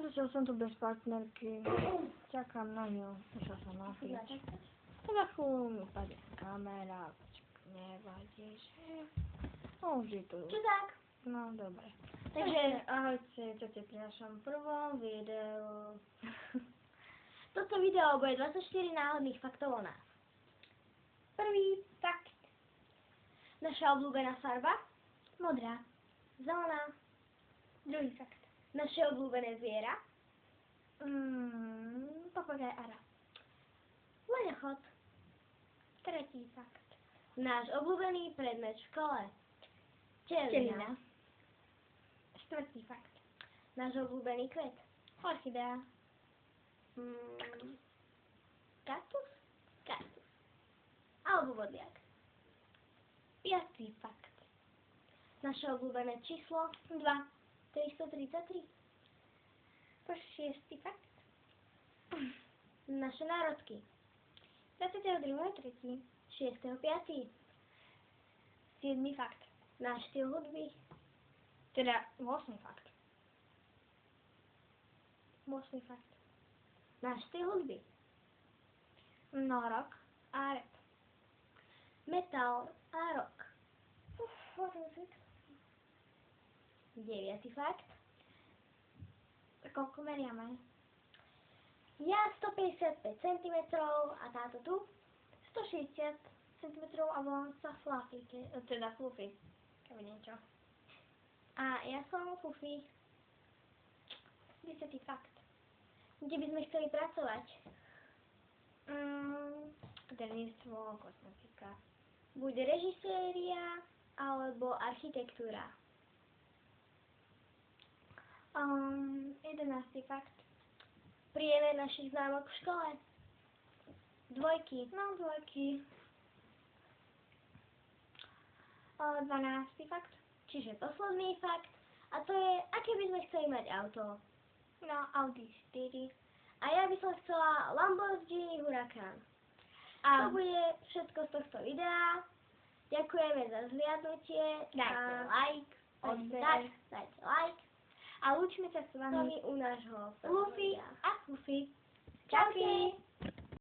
Zatiaľ som tu bez partnerky. Čakám na ňu. Išla som na piť. Za chvíľu mi padne kamera. Nevadí, že... No, už je tu. Čo tak? No, dobre. Takže, ahojte, čo ti prinášam v prvom videu. toto video bude 24 náhodných faktov o nás. Prvý fakt. Naša obľúbená farba? Modrá. Zelená. Druhý fakt. Naše obľúbené zviera? Papagaj Ara. Leňochod. Tretí fakt. Náš obľúbený predmet v škole? Včelina. Štvrtý fakt. Náš obľúbený kvet? Orchidea. Kaktus? Kaktus. Alebo bodliak. Piatý fakt. Naše obľúbené číslo? 2. 333. Šiestý fakt. Naše národky? 22.3. 6.5. 7. fakt. Náš štýl hudby? Teda 8. fakt. 8. fakt. Náš štýl hudby? No, rock a rap. Metal a rock. What is it? 9. fakt. Koľko meriame? Ja 155 cm a táto tu 160 cm a volám sa Fluffy. Teda Fluffy. Keby niečo. A ja som Fufi. 10. fakt. Kde by sme chceli pracovať? Denníctvo, kosmetika. Bude režiséria alebo architektúra? 11. fakt. Priemer našich známok v škole? 2. No, 2. 12. fakt. Čiže posledný fakt. A to je, aké by sme chceli mať auto? No, Audi 4. A ja by som chcela Lamborghini Huracan. To bude všetko z tohto videa. Ďakujeme za zhliadnutie. Dajte like. Dajte like. A lúčime sa s vami u nášho Fluffy a Fufi. Čauky.